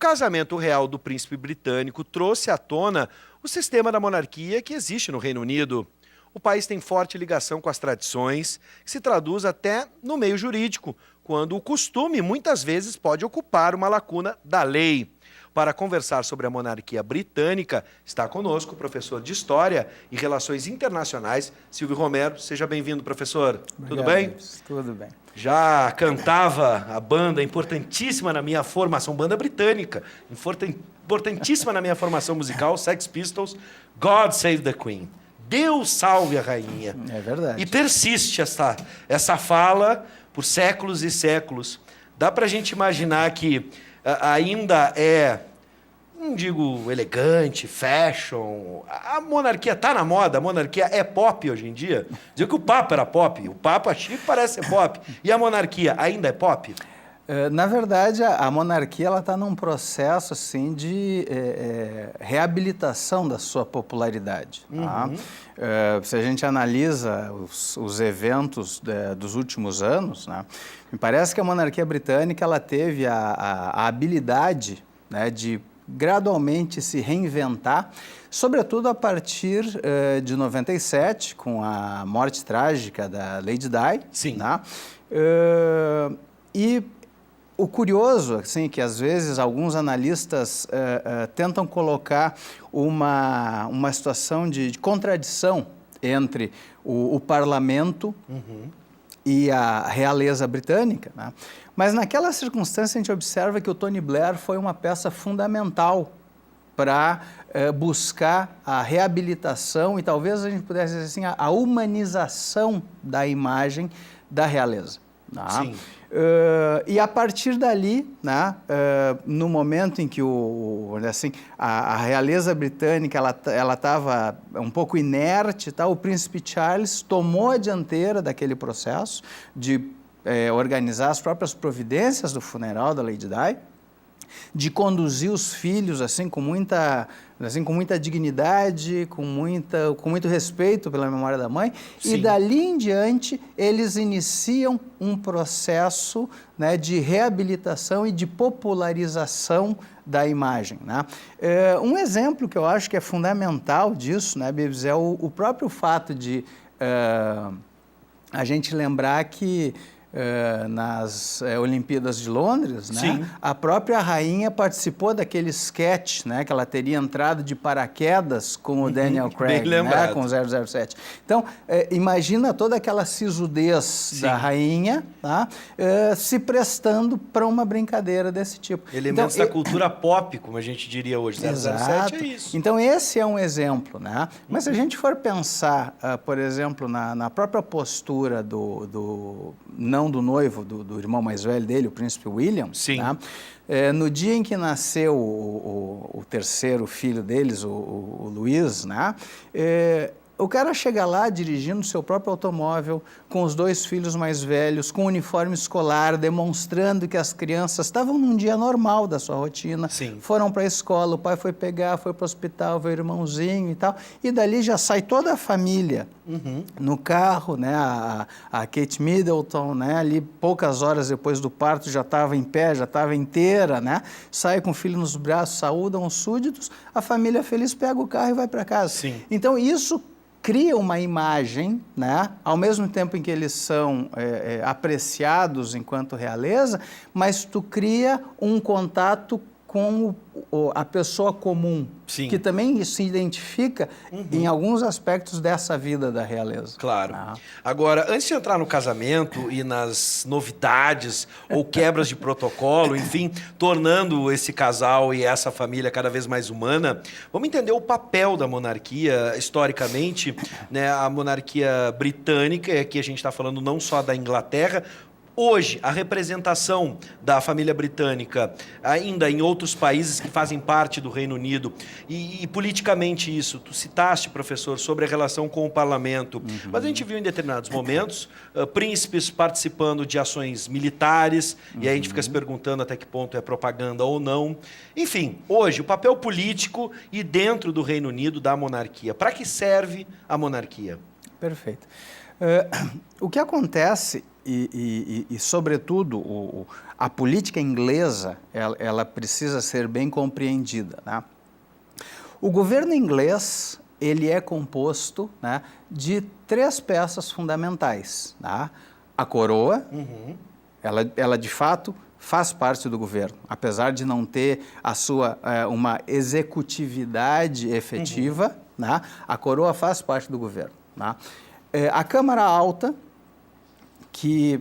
casamento real do príncipe britânico trouxe à tona o sistema da monarquia que existe no Reino Unido. O país tem forte ligação com as tradições, que se traduz até no meio jurídico, quando o costume muitas vezes pode ocupar uma lacuna da lei. Para conversar sobre a monarquia britânica, está conosco o professor de História e Relações Internacionais, Silvio Romero. Seja bem-vindo, professor. Obrigado, tudo bem? Davis. Tudo bem. Já cantava a banda importantíssima na minha formação, banda britânica, importantíssima na minha formação musical, Sex Pistols, God Save the Queen. Deus salve a rainha. É verdade. E persiste essa fala por séculos e séculos. Dá para a gente imaginar que ainda é, não digo elegante, fashion, a monarquia está na moda, a monarquia é pop hoje em dia. Dizer que o Papa era pop, o Papa chique parece ser pop. E a monarquia ainda é pop? Na verdade, a monarquia está num processo assim, de reabilitação da sua popularidade. Tá? Se a gente analisa os eventos dos últimos anos, né, me parece que a monarquia britânica ela teve a habilidade, né, de gradualmente se reinventar, sobretudo a partir de 97, com a morte trágica da Lady Di. Sim. Né? E o curioso, assim, que às vezes alguns analistas tentam colocar uma situação de contradição entre o parlamento e a realeza britânica, né? Mas naquela circunstância a gente observa que o Tony Blair foi uma peça fundamental para buscar a reabilitação e talvez a gente pudesse dizer assim, a humanização da imagem da realeza. Tá? Sim. E a partir dali, né, no momento em que a realeza britânica ela estava um pouco inerte, tá, o príncipe Charles tomou a dianteira daquele processo de organizar as próprias providências do funeral da Lady Di, de conduzir os filhos assim com muita dignidade, com muito respeito pela memória da mãe. Sim. E dali em diante eles iniciam um processo, né, de reabilitação e de popularização da imagem, né? Um exemplo que eu acho que é fundamental disso, né, Bibs, é o próprio fato de a gente lembrar que nas Olimpíadas de Londres, né, a própria rainha participou daquele sketch, né, que ela teria entrado de paraquedas com o Daniel Craig, né, com o 007. Então, imagina toda aquela sisudez da rainha, tá, se prestando para uma brincadeira desse tipo. Elementos da cultura pop, como a gente diria hoje. 007 Exato. é isso. Então, esse é um exemplo, né? Mas se a gente for pensar, por exemplo, na própria postura não do noivo, do irmão mais velho dele, o príncipe William. Sim. Né? No dia em que nasceu o terceiro filho deles, o Luiz, né? O cara chega lá dirigindo seu próprio automóvel, com os dois filhos mais velhos, com uniforme escolar, demonstrando que as crianças estavam num dia normal da sua rotina. Sim. Foram para a escola, o pai foi pegar, foi para o hospital, veio o irmãozinho e tal. E dali já sai toda a família no carro, né? A Kate Middleton, né? Ali poucas horas depois do parto já estava em pé, já estava inteira, né? Sai com o filho nos braços, saúdam os súditos, a família feliz pega o carro e vai para casa. Sim. Então isso cria uma imagem, né, ao mesmo tempo em que eles são apreciados enquanto realeza, mas tu cria um contato com a pessoa comum, Sim. que também se identifica em alguns aspectos dessa vida da realeza. Claro. Agora, antes de entrar no casamento e nas novidades ou quebras de protocolo, enfim, tornando esse casal e essa família cada vez mais humana, vamos entender o papel da monarquia historicamente, né? A monarquia britânica, e aqui a gente está falando não só da Inglaterra. Hoje, a representação da família britânica ainda em outros países que fazem parte do Reino Unido e politicamente isso, tu citaste, professor, sobre a relação com o parlamento, mas a gente viu em determinados momentos príncipes participando de ações militares e aí a gente fica se perguntando até que ponto é propaganda ou não. Enfim, hoje, o papel político e dentro do Reino Unido da monarquia. Para que serve a monarquia? Perfeito. O que acontece sobretudo, a política inglesa, ela precisa ser bem compreendida, né? O governo inglês, ele é composto, né, de 3 peças fundamentais, né? A coroa, ela de fato faz parte do governo, apesar de não ter uma executividade efetiva, né? A coroa faz parte do governo, né? A Câmara Alta, que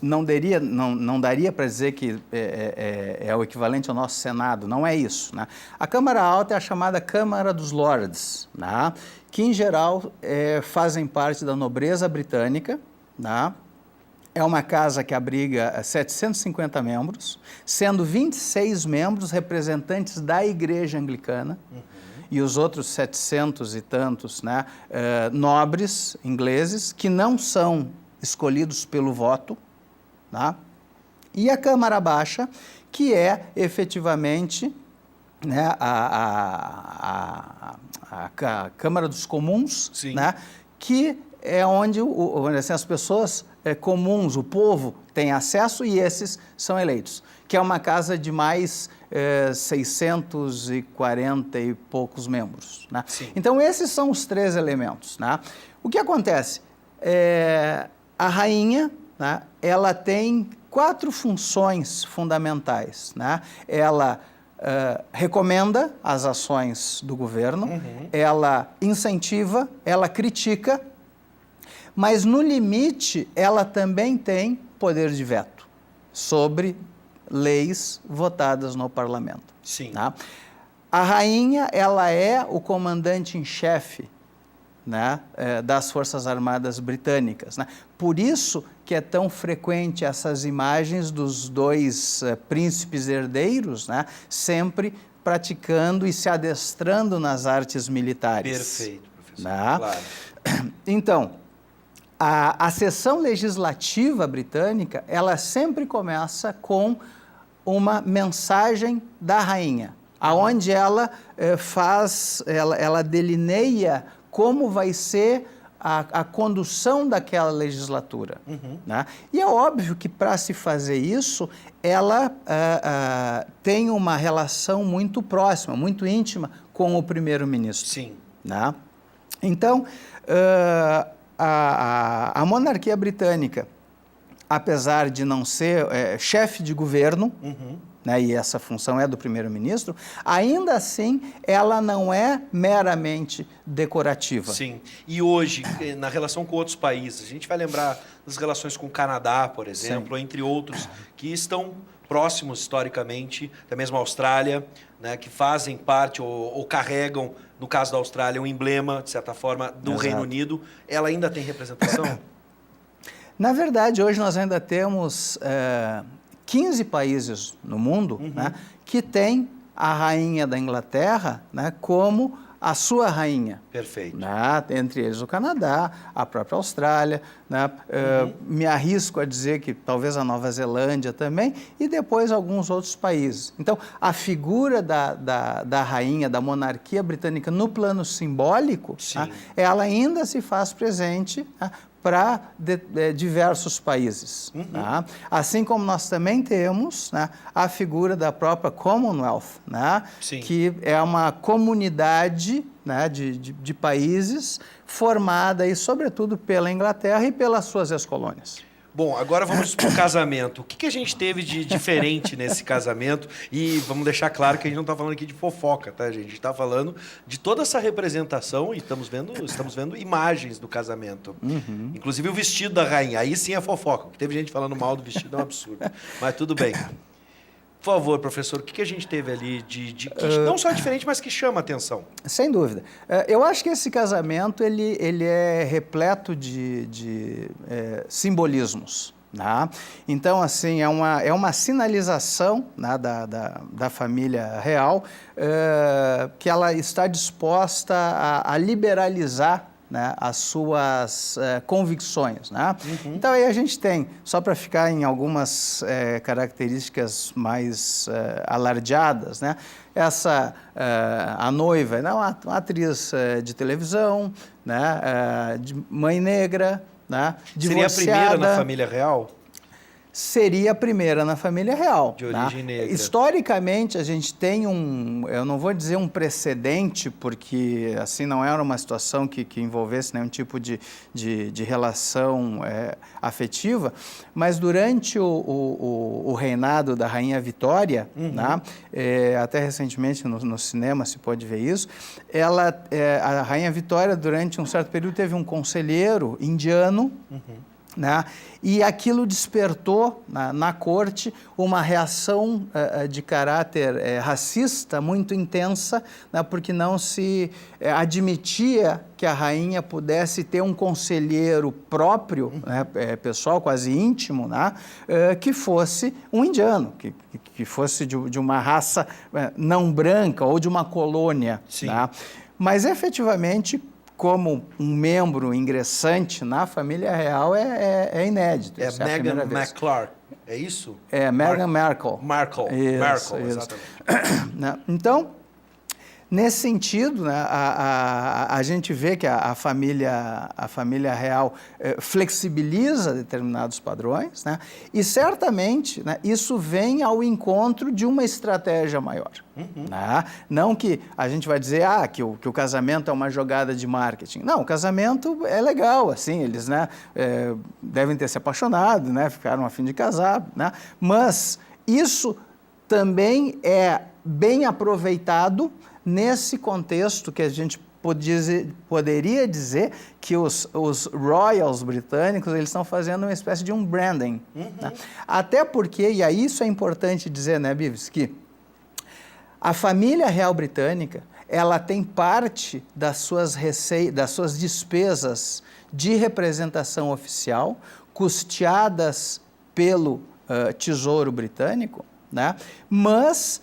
não daria para dizer que é o equivalente ao nosso Senado, não é isso, né? A Câmara Alta é a chamada Câmara dos Lords, né? Que, em geral, fazem parte da nobreza britânica, né? É uma casa que abriga 750 membros, sendo 26 membros representantes da Igreja Anglicana, e os outros 700 e tantos, né, nobres ingleses, que não são escolhidos pelo voto, tá? E a Câmara Baixa, que é efetivamente, né, a Câmara dos Comuns, né, que é onde assim, as pessoas comuns, o povo, tem acesso e esses são eleitos, que é uma casa de mais 640 e poucos membros, né? Então, esses são os 3 elementos, né? O que acontece? A rainha, né, ela tem 4 funções fundamentais, né? Ela recomenda as ações do governo, ela incentiva, ela critica, mas no limite ela também tem poder de veto sobre leis votadas no parlamento. Tá? A rainha, ela é o comandante em chefe, né, das Forças Armadas Britânicas, né? Por isso que é tão frequente essas imagens dos 2 príncipes herdeiros, né, sempre praticando e se adestrando nas artes militares. Perfeito, professor. Né? Claro. Então, a sessão legislativa britânica, ela sempre começa com uma mensagem da rainha, aonde ela ela delineia como vai ser a condução daquela legislatura. Né? E é óbvio que, para se fazer isso, ela tem uma relação muito próxima, muito íntima com o primeiro-ministro. Sim. Né? Então, a monarquia britânica, apesar de não ser chefe de governo, né, e essa função é do primeiro-ministro, ainda assim ela não é meramente decorativa. Sim. E hoje, na relação com outros países, a gente vai lembrar das relações com o Canadá, por exemplo, entre outros, que estão próximos historicamente, da mesma Austrália, né, que fazem parte ou carregam, no caso da Austrália, um emblema, de certa forma, do Reino Unido. Ela ainda tem representação? Na verdade, hoje nós ainda temos 15 países no mundo, né, que têm a rainha da Inglaterra, né, como a sua rainha. Perfeito. Né, entre eles o Canadá, a própria Austrália, né, me arrisco a dizer que talvez a Nova Zelândia também, e depois alguns outros países. Então, a figura da rainha, da monarquia britânica no plano simbólico, né, ela ainda se faz presente, né, para diversos países. Né? Assim como nós também temos, né, a figura da própria Commonwealth, né, que é uma comunidade, né, de países formada, e, sobretudo, pela Inglaterra e pelas suas ex-colônias. Bom, agora vamos para o casamento. O que a gente teve de diferente nesse casamento? E vamos deixar claro que a gente não está falando aqui de fofoca, tá, gente? A gente está falando de toda essa representação e estamos vendo imagens do casamento. Inclusive o vestido da rainha. Aí sim é fofoca. Teve gente falando mal do vestido, é um absurdo. Mas tudo bem. Por favor, professor, o que a gente teve ali que não só diferente, mas que chama a atenção? Sem dúvida. Eu acho que esse casamento ele é repleto de simbolismos. Né? Então, assim, é uma sinalização, né, da família real, que ela está disposta a liberalizar, né, as suas convicções. Né? Então, aí a gente tem, só para ficar em algumas características mais alardeadas, né? A noiva, né, uma atriz de televisão, né, de mãe negra, né, Seria a primeira na divorciada. família real? Seria a primeira na família real. De origem negra. Historicamente, a gente tem eu não vou dizer um precedente, porque assim não era uma situação que envolvesse nenhum tipo de relação afetiva, mas durante o reinado da Rainha Vitória, né, até recentemente no cinema se pode ver isso, a Rainha Vitória, durante um certo período, teve um conselheiro indiano, né? E aquilo despertou na corte uma reação de caráter racista muito intensa, né? Porque não se admitia que a rainha pudesse ter um conselheiro próprio, né? Pessoal, quase íntimo, né? Que fosse um indiano, que fosse de uma raça não branca ou de uma colônia. Né? Mas, efetivamente, como um membro ingressante na família real é inédito. É Meghan McClark, é isso? É Meghan Markle. Markle, exatamente. Então, nesse sentido, né, a gente vê que a família real flexibiliza determinados padrões, né, e certamente, né, isso vem ao encontro de uma estratégia maior. Né? Não que a gente vai dizer que o casamento é uma jogada de marketing. Não, o casamento é legal, assim, eles, né, devem ter se apaixonado, né, ficaram a fim de casar, né, mas isso também é bem aproveitado nesse contexto que a gente poderia dizer que os royals britânicos eles estão fazendo uma espécie de um branding. Né? Até porque, e aí isso é importante dizer, né, Bives, que a família real britânica ela tem parte das suas despesas de representação oficial custeadas pelo Tesouro Britânico, né? Mas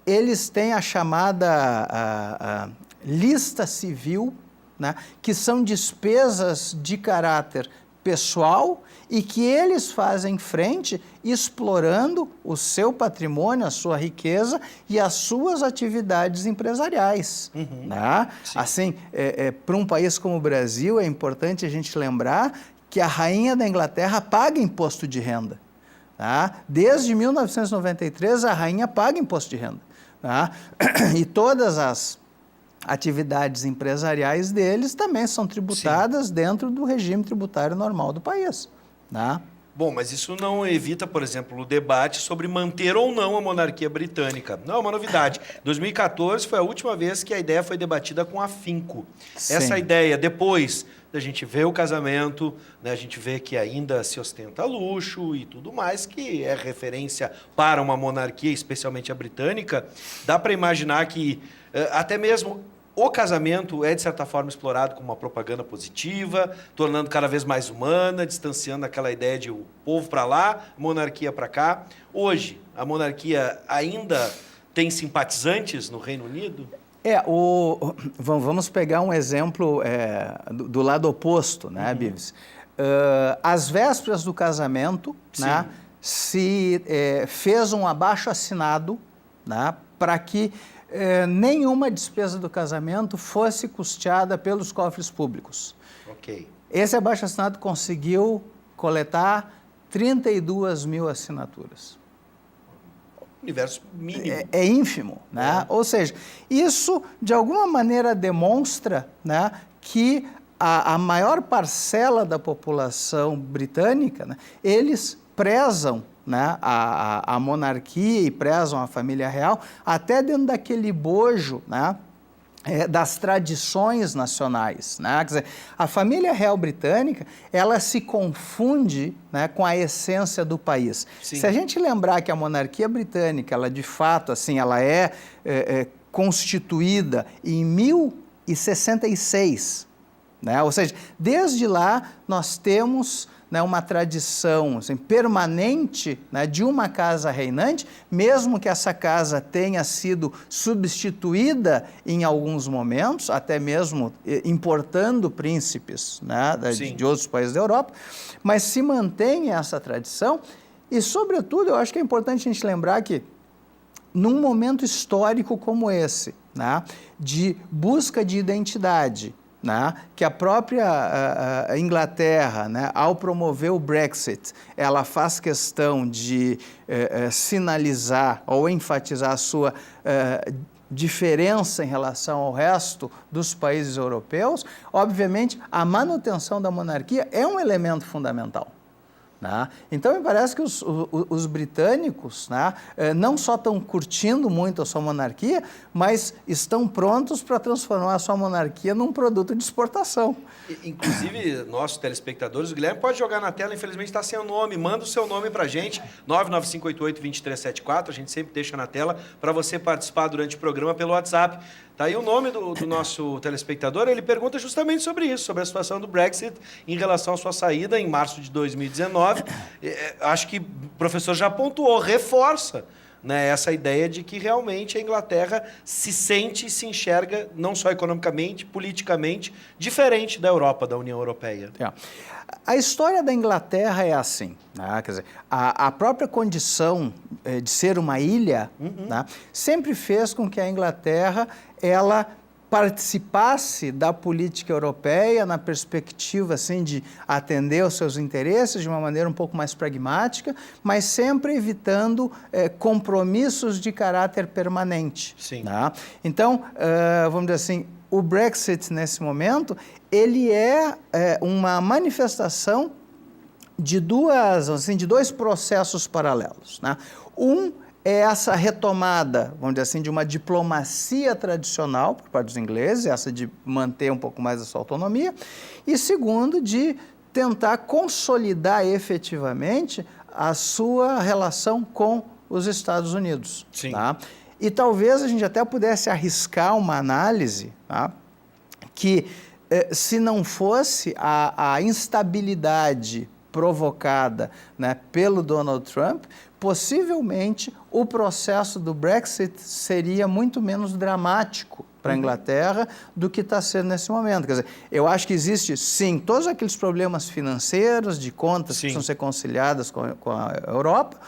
eles têm a chamada lista civil, né, que são despesas de caráter pessoal e que eles fazem frente explorando o seu patrimônio, a sua riqueza e as suas atividades empresariais. Né? Assim, para um país como o Brasil, é importante a gente lembrar que a rainha da Inglaterra paga imposto de renda. Tá? Desde 1993, a rainha paga imposto de renda. Tá? E todas as atividades empresariais deles também são tributadas dentro do regime tributário normal do país. Tá? Bom, mas isso não evita, por exemplo, o debate sobre manter ou não a monarquia britânica. Não é uma novidade. 2014 foi a última vez que a ideia foi debatida com afinco. Sim. Essa ideia, depois da gente ver o casamento, né, a gente vê que ainda se ostenta luxo e tudo mais, que é referência para uma monarquia, especialmente a britânica, dá para imaginar que até mesmo o casamento é, de certa forma, explorado como uma propaganda positiva, tornando cada vez mais humana, distanciando aquela ideia de o povo para lá, monarquia para cá. Hoje, a monarquia ainda tem simpatizantes no Reino Unido? Vamos pegar um exemplo do lado oposto, né, Bives? Às vésperas do casamento, né, se fez um abaixo-assinado, né, para que nenhuma despesa do casamento fosse custeada pelos cofres públicos. Ok. Esse abaixo-assinado conseguiu coletar 32 mil assinaturas. Universo mínimo. É ínfimo, né? Ou seja, isso de alguma maneira demonstra, né, que a maior parcela da população britânica, né, eles prezam, né, a monarquia e prezam a família real, até dentro daquele bojo, né, das tradições nacionais. Né? Quer dizer, a família real britânica, ela se confunde, né, com a essência do país. Sim. Se a gente lembrar que a monarquia britânica, ela de fato, assim, ela é constituída em 1066, né? Ou seja, desde lá nós temos, né, uma tradição assim, permanente, né, de uma casa reinante, mesmo que essa casa tenha sido substituída em alguns momentos, até mesmo importando príncipes, né, de outros países da Europa, mas se mantém essa tradição e, sobretudo, eu acho que é importante a gente lembrar que, num momento histórico como esse, né, de busca de identidade, né, que a própria a Inglaterra, né, ao promover o Brexit, ela faz questão de sinalizar ou enfatizar a sua diferença em relação ao resto dos países europeus, obviamente a manutenção da monarquia é um elemento fundamental. Né? Então, me parece que os britânicos, né, não só estão curtindo muito a sua monarquia, mas estão prontos para transformar a sua monarquia num produto de exportação. Inclusive, nossos telespectadores, o Guilherme pode jogar na tela, infelizmente está sem o nome, manda o seu nome para a gente, 99588-2374, a gente sempre deixa na tela para você participar durante o programa pelo WhatsApp. Tá aí o nome do nosso telespectador, ele pergunta justamente sobre isso, sobre a situação do Brexit em relação à sua saída em março de 2019. Acho que o professor já pontuou, reforça, né, essa ideia de que realmente a Inglaterra se sente e se enxerga, não só economicamente, politicamente, diferente da Europa, da União Europeia. A história da Inglaterra é assim, né? Quer dizer, a própria condição de ser uma ilha, né, sempre fez com que a Inglaterra ela participasse da política europeia na perspectiva assim, de atender aos seus interesses de uma maneira um pouco mais pragmática, mas sempre evitando compromissos de caráter permanente. Sim. Né? Então, vamos dizer assim, o Brexit, nesse momento, ele é uma manifestação de dois processos paralelos. Né? Um é essa retomada, vamos dizer assim, de uma diplomacia tradicional por parte dos ingleses, essa de manter um pouco mais a sua autonomia, e segundo, de tentar consolidar efetivamente a sua relação com os Estados Unidos. Sim. Tá? E talvez a gente até pudesse arriscar uma análise, tá, que se não fosse a instabilidade provocada, né, pelo Donald Trump, possivelmente o processo do Brexit seria muito menos dramático para a Inglaterra do que está sendo nesse momento. Quer dizer, eu acho que existe, sim, todos aqueles problemas financeiros, de contas que precisam ser conciliadas com a Europa,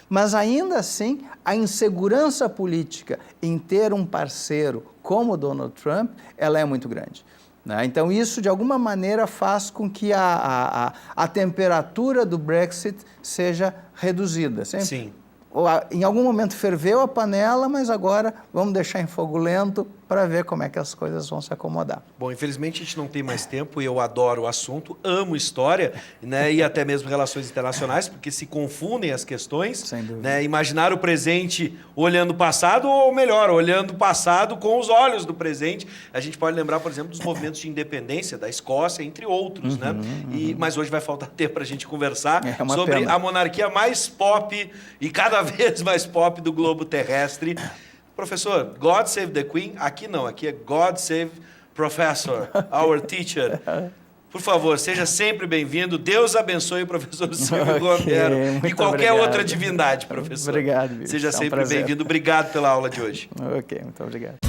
mas ainda assim a insegurança política em ter um parceiro como Donald Trump, ela é muito grande. Né? Então isso de alguma maneira faz com que a temperatura do Brexit seja reduzida. Sempre. Sim. Em algum momento ferveu a panela, mas agora vamos deixar em fogo lento para ver como é que as coisas vão se acomodar. Bom, infelizmente a gente não tem mais tempo e eu adoro o assunto, amo história, né, e até mesmo relações internacionais, porque se confundem as questões. Sem dúvida. Né, imaginar o presente olhando o passado, ou melhor, olhando o passado com os olhos do presente. A gente pode lembrar, por exemplo, dos movimentos de independência da Escócia, entre outros. Né? Mas hoje vai faltar tempo para a gente conversar sobre pena. a monarquia mais pop e cada vez mais pop do globo terrestre. Professor, God Save the Queen. Aqui não, aqui é God Save Professor, our teacher. Por favor, seja sempre bem-vindo. Deus abençoe o professor Silvio Romero e qualquer outra divindade, professor. Obrigado, Vitor. Seja sempre bem-vindo. Obrigado pela aula de hoje. Ok, muito obrigado.